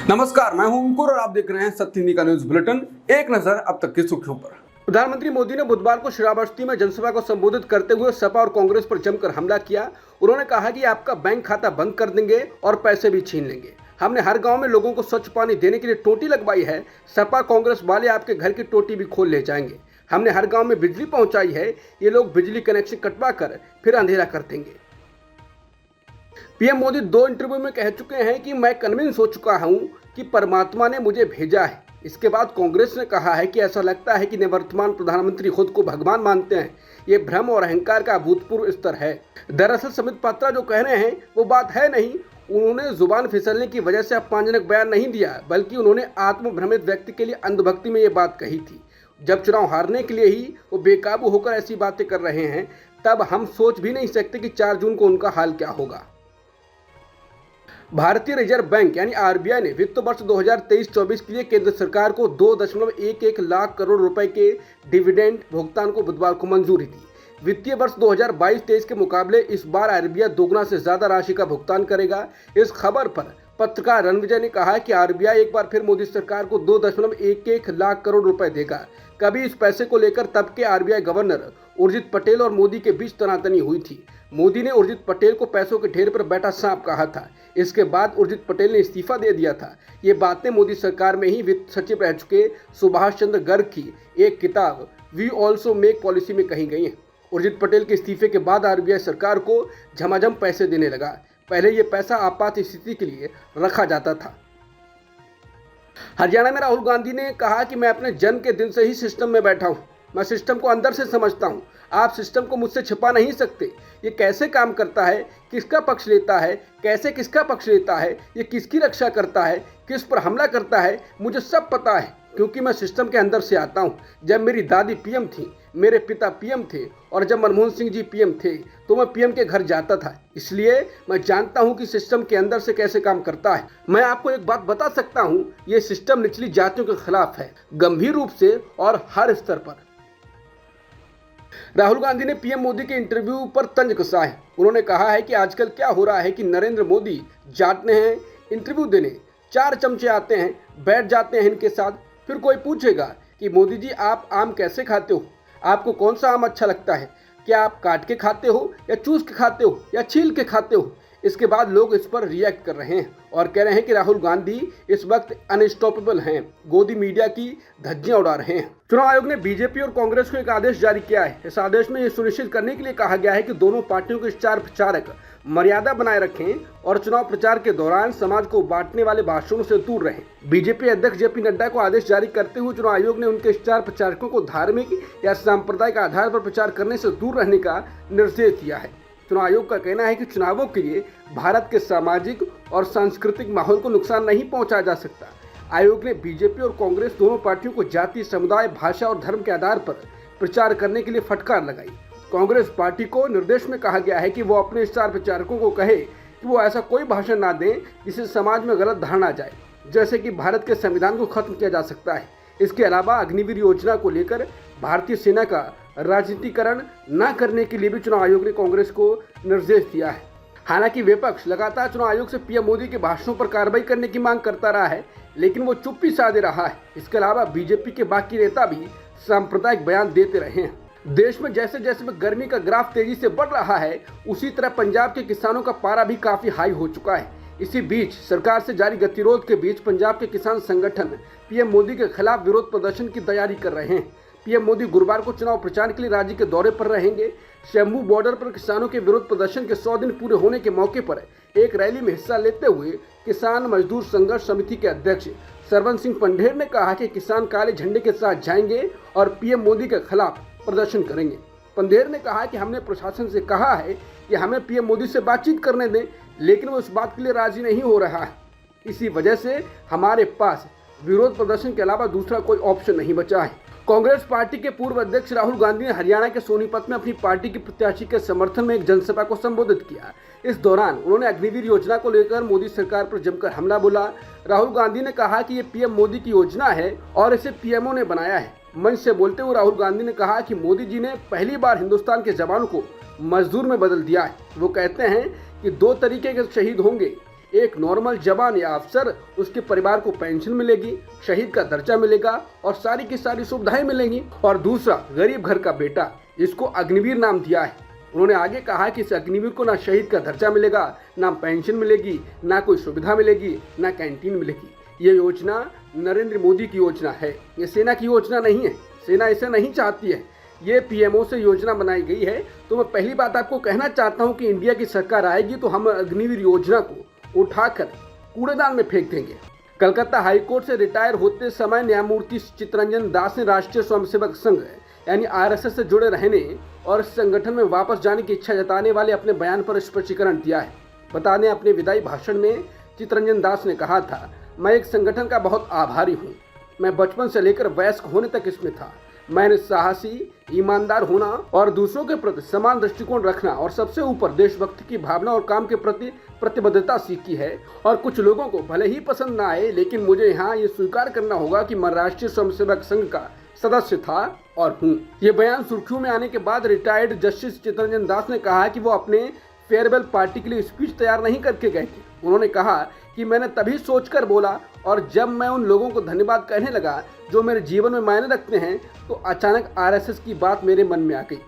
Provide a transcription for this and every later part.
नमस्कार, मैं हूं अंकुर और आप देख रहे हैं सत्य हिंदी का न्यूज बुलेटिन। एक नजर अब तक की सुर्खियों पर। प्रधानमंत्री मोदी ने बुधवार को श्रावस्ती में जनसभा को संबोधित करते हुए सपा और कांग्रेस पर जमकर हमला किया। उन्होंने कहा कि आपका बैंक खाता बंद कर देंगे और पैसे भी छीन लेंगे। हमने हर गांव में लोगों को स्वच्छ पानी देने के लिए टोटी लगवाई है। सपा कांग्रेस वाले आपके घर की टोटी भी खोल ले जाएंगे। हमने हर गाँव में बिजली पहुँचाई है। ये लोग बिजली कनेक्शन कटवा कर फिर अंधेरा कर देंगे। पीएम मोदी 2 इंटरव्यू में कह चुके हैं कि मैं कन्विंस हो चुका हूं कि परमात्मा ने मुझे भेजा है। इसके बाद कांग्रेस ने कहा है कि ऐसा लगता है कि निवर्तमान प्रधानमंत्री खुद को भगवान मानते हैं। ये भ्रम और अहंकार का अभूतपूर्व स्तर है। दरअसल समित पात्रा जो कह रहे हैं वो बात है नहीं। उन्होंने जुबान फिसलने की वजह से अपमानजनक बयान नहीं दिया, बल्कि उन्होंने आत्मभ्रमित व्यक्ति के लिए अंधभक्ति में ये बात कही थी। जब चुनाव हारने के लिए ही वो बेकाबू होकर ऐसी बातें कर रहे हैं, तब हम सोच भी नहीं सकते कि 4 जून को उनका हाल क्या होगा। भारतीय रिजर्व बैंक यानी आरबीआई ने वित्त वर्ष 2023-24 के लिए केंद्र सरकार को 2.11 लाख करोड़ रुपए के डिविडेंड भुगतान को बुधवार को मंजूरी दी। वित्तीय वर्ष 2022-23 के मुकाबले इस बार आरबीआई दोगुना से ज्यादा राशि का भुगतान करेगा। इस खबर पर पत्रकार रणविजय ने कहा कि आरबीआई एक बार फिर मोदी सरकार को 2.11 लाख करोड़ रुपए देगा। कभी इस पैसे को लेकर तब के आरबीआई गवर्नर उर्जित पटेल और मोदी के बीच तनातनी हुई थी। मोदी ने उर्जित पटेल को पैसों के ढेर पर बैठा सांप कहा था। इसके बाद उर्जित पटेल ने इस्तीफा दे दिया था। ये बातें मोदी सरकार में ही वित्त सचिव रह चुके सुभाष चंद्र गर्ग की एक किताब वी ऑल्सो मेक पॉलिसी में कही गई हैं। उर्जित पटेल के इस्तीफे के बाद आरबीआई सरकार को झमाझम पैसे देने लगा। पहले ये पैसा आपात स्थिति के लिए रखा जाता था। हरियाणा में राहुल गांधी ने कहा कि मैं अपने जन्म के दिन से ही सिस्टम में बैठा हूँ। मैं सिस्टम को अंदर से समझता हूँ। आप सिस्टम को मुझसे छिपा नहीं सकते। ये कैसे काम करता है, किसका पक्ष लेता है, कैसे किसका पक्ष लेता है, ये किसकी रक्षा करता है, किस पर हमला करता है, मुझे सब पता है, क्योंकि मैं सिस्टम के अंदर से आता हूँ। जब मेरी दादी पीएम थी, मेरे पिता पीएम थे और जब मनमोहन सिंह जी पीएम थे तो मैं पीएम के घर जाता था। इसलिए मैं जानता हूं कि सिस्टम के अंदर से कैसे काम करता है। मैं आपको एक बात बता सकता हूं, ये सिस्टम निचली जातियों के खिलाफ है, गंभीर रूप से और हर स्तर पर। राहुल गांधी ने पीएम मोदी के इंटरव्यू पर तंज कसा है। उन्होंने कहा है कि आजकल क्या हो रहा है कि नरेंद्र मोदी जाते हैं इंटरव्यू देने, 4 चमचे आते हैं, बैठ जाते हैं इनके साथ। फिर कोई पूछेगा कि मोदी जी आप आम कैसे खाते हो, आपको कौन सा आम अच्छा लगता है, क्या आप काट के खाते हो या चूस के खाते हो या छील के खाते हो। इसके बाद लोग इस पर रिएक्ट कर रहे हैं और कह रहे हैं कि राहुल गांधी इस वक्त अनस्टॉपेबल हैं, गोदी मीडिया की धज्जियां उड़ा रहे हैं। चुनाव आयोग ने बीजेपी और कांग्रेस को एक आदेश जारी किया है। इस आदेश में यह सुनिश्चित करने के लिए कहा गया है कि दोनों पार्टियों के स्टार प्रचारक मर्यादा बनाए रखें और चुनाव प्रचार के दौरान समाज को बांटने वाले भाषणों से दूर रहें। बीजेपी अध्यक्ष जेपी नड्डा को आदेश जारी करते हुए चुनाव आयोग ने उनके स्टार प्रचारकों को धार्मिक या सांप्रदायिक आधार पर प्रचार करने से दूर रहने का निर्देश दिया है। चुनाव आयोग का कहना है कि चुनावों के लिए भारत के सामाजिक और सांस्कृतिक माहौल को नुकसान नहीं पहुंचाया जा सकता। आयोग ने बीजेपी और कांग्रेस दोनों पार्टियों को जाति, समुदाय, भाषा और धर्म के आधार पर प्रचार करने के लिए फटकार लगाई। कांग्रेस पार्टी को निर्देश में कहा गया है कि वो अपने स्टार प्रचारकों को कहे कि वो ऐसा कोई भाषण ना दें जिससे समाज में गलत धारणा जाए, जैसे कि भारत के संविधान को खत्म किया जा सकता है। इसके अलावा अग्निवीर योजना को लेकर भारतीय सेना का राजनीतिकरण न करने के लिए भी चुनाव आयोग ने कांग्रेस को निर्देश दिया है। हालांकि विपक्ष लगातार चुनाव आयोग से पीएम मोदी के भाषणों पर कार्रवाई करने की मांग करता रहा है, लेकिन वो चुप्पी साधे रहा है। इसके अलावा बीजेपी के बाकी नेता भी सांप्रदायिक बयान देते रहे हैं। देश में जैसे जैसे गर्मी का ग्राफ तेजी से बढ़ रहा है, उसी तरह पंजाब के किसानों का पारा भी काफी हाई हो चुका है। इसी बीच सरकार से जारी गतिरोध के बीच पंजाब के किसान संगठन पीएम मोदी के खिलाफ विरोध प्रदर्शन की तैयारी कर रहे हैं। पीएम मोदी गुरुवार को चुनाव प्रचार के लिए राज्य के दौरे पर रहेंगे। शंभू बॉर्डर पर किसानों के विरोध प्रदर्शन के 100 दिन पूरे होने के मौके पर एक रैली में हिस्सा लेते हुए किसान मजदूर संघर्ष समिति के अध्यक्ष सरवन सिंह पंढेर ने कहा कि किसान काले झंडे के साथ जाएंगे और पीएम मोदी के खिलाफ प्रदर्शन करेंगे। पंढेर ने कहा कि हमने प्रशासन से कहा है कि हमें पीएम मोदी से बातचीत करने दें, लेकिन वो इस बात के लिए राजी नहीं हो रहा है। इसी वजह से हमारे पास विरोध प्रदर्शन के अलावा दूसरा कोई ऑप्शन नहीं बचा है। कांग्रेस पार्टी के पूर्व अध्यक्ष राहुल गांधी ने हरियाणा के सोनीपत में अपनी पार्टी के प्रत्याशी के समर्थन में एक जनसभा को संबोधित किया। इस दौरान उन्होंने अग्निवीर योजना को लेकर मोदी सरकार पर जमकर हमला बोला। राहुल गांधी ने कहा कि ये पीएम मोदी की योजना है और इसे पीएमओ ने बनाया है। मंच से बोलते हुए राहुल गांधी ने कहा कि मोदी जी ने पहली बार हिंदुस्तान के जवानों को मजदूर में बदल दिया है। वो कहते हैं कि 2 तरीके के शहीद होंगे, एक नॉर्मल जवान या अफसर, उसके परिवार को पेंशन मिलेगी, शहीद का दर्जा मिलेगा और सारी की सारी सुविधाएं मिलेंगी। और दूसरा, गरीब घर का बेटा, इसको अग्निवीर नाम दिया है। उन्होंने आगे कहा कि इस अग्निवीर को ना शहीद का दर्जा मिलेगा, ना पेंशन मिलेगी, ना कोई सुविधा मिलेगी, ना कैंटीन मिलेगी। ये योजना नरेंद्र मोदी की योजना है, ये सेना की योजना नहीं है। सेना इसे नहीं चाहती है, ये पीएमओ से योजना बनाई गई है। तो मैं पहली बात आपको कहना चाहता हूं कि इंडिया की सरकार आएगी तो हम अग्निवीर योजना को उठाकर कूड़ेदान में फेंक देंगे। कलकत्ता हाईकोर्ट से रिटायर होते समय न्यायमूर्ति चित्तरंजन दास ने राष्ट्रीय स्वयंसेवक संघ यानी आरएसएस से जुड़े रहने और इस संगठन में वापस जाने की इच्छा जताने वाले अपने बयान पर स्पष्टीकरण दिया है। बता दें, अपने विदाई भाषण में चित्तरंजन दास ने कहा था, मैं एक संगठन का बहुत आभारी हूँ। मैं बचपन से लेकर वयस्क होने तक इसमें था। मैंने साहसी, ईमानदार होना और दूसरों के प्रति समान दृष्टिकोण रखना और सबसे ऊपर देशभक्ति की भावना और काम के प्रति प्रतिबद्धता सीखी है। और कुछ लोगों को भले ही पसंद ना आए, लेकिन मुझे यहाँ ये स्वीकार करना होगा कि मैं राष्ट्रीय स्वयंसेवक संघ का सदस्य था और हूँ। ये बयान सुर्खियों में आने के बाद रिटायर्ड जस्टिस चित्तरंजन दास ने कहा कि वो अपने फेयरवेल पार्टी के लिए स्पीच तैयार नहीं करके गए थे। उन्होंने कहा कि मैंने तभी सोचकर बोला और जब मैं उन लोगों को धन्यवाद कहने लगा जो मेरे जीवन में मायने रखते हैं, तो अचानक आरएसएस की बात मेरे मन में आ गई।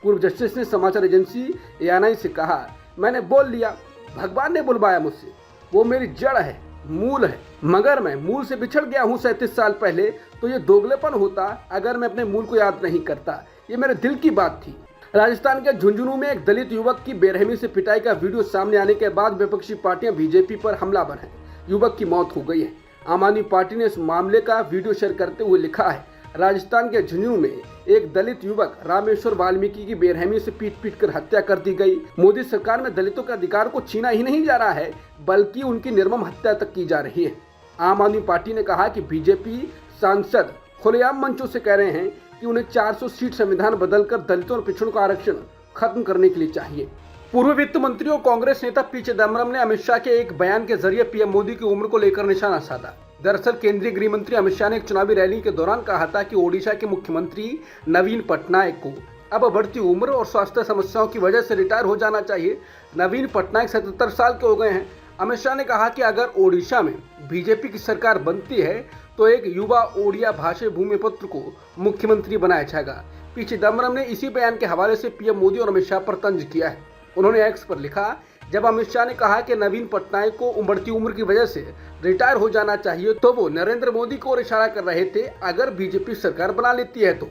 पूर्व जस्टिस ने समाचार एजेंसी एएनआई से कहा, मैंने बोल लिया, भगवान ने बुलवाया मुझसे, वो मेरी जड़ है, मूल है, मगर मैं मूल से बिछड़ गया हूँ 37 साल पहले। तो ये दोगलेपन होता अगर मैं अपने मूल को याद नहीं करता। ये मेरे दिल की बात थी। राजस्थान के झुंझुनू में एक दलित युवक की बेरहमी से पिटाई का वीडियो सामने आने के बाद विपक्षी पार्टियां बीजेपी पर हमलावर हैं। युवक की मौत हो गई है। आम आदमी पार्टी ने इस मामले का वीडियो शेयर करते हुए लिखा है, राजस्थान के झुंझुनू में एक दलित युवक रामेश्वर वाल्मीकि की बेरहमी से पीट कर हत्या कर दी गई। मोदी सरकार में दलितों के अधिकार को छीना ही नहीं जा रहा है, बल्कि उनकी निर्मम हत्या तक की जा रही है। आम आदमी पार्टी ने कहा कि बीजेपी सांसद खुलेआम मंचों से कह रहे हैं कि उन्हें 400 सीट संविधान बदलकर दलितों और पिछड़ों का आरक्षण खत्म करने के लिए चाहिए। पूर्व वित्त मंत्री और कांग्रेस नेता पी चिदम्बरम ने अमित शाह के एक बयान के जरिए पीएम मोदी की उम्र को लेकर निशाना साधा। दरअसल केंद्रीय गृह मंत्री अमित शाह ने एक चुनावी रैली के दौरान कहा था कि ओडिशा के मुख्यमंत्री नवीन पटनायक को अब बढ़ती उम्र और स्वास्थ्य समस्याओं की वजह से रिटायर हो जाना चाहिए। नवीन पटनायक 77 साल के हो गए हैं। अमित शाह ने कहा कि अगर ओडिशा में बीजेपी की सरकार बनती है तो एक युवा ओडिया भाषी भूमिपुत्र को मुख्यमंत्री बनाया जाएगा। पी चिदम्बरम ने इसी बयान के हवाले से पीएम मोदी और अमित शाह पर तंज किया है। उन्होंने एक्स पर लिखा, जब अमित शाह ने कहा कि नवीन पटनायक को बढ़ती उम्र की वजह से रिटायर हो जाना चाहिए, तो वो नरेंद्र मोदी को इशारा कर रहे थे। अगर बीजेपी सरकार बना लेती है तो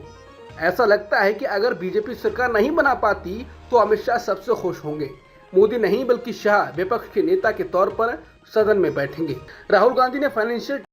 ऐसा लगता है कि अगर बीजेपी सरकार नहीं बना पाती तो अमित शाह सबसे खुश होंगे। मोदी नहीं बल्कि शाह विपक्ष के नेता के तौर पर सदन में बैठेंगे। राहुल गांधी ने फाइनेंशियल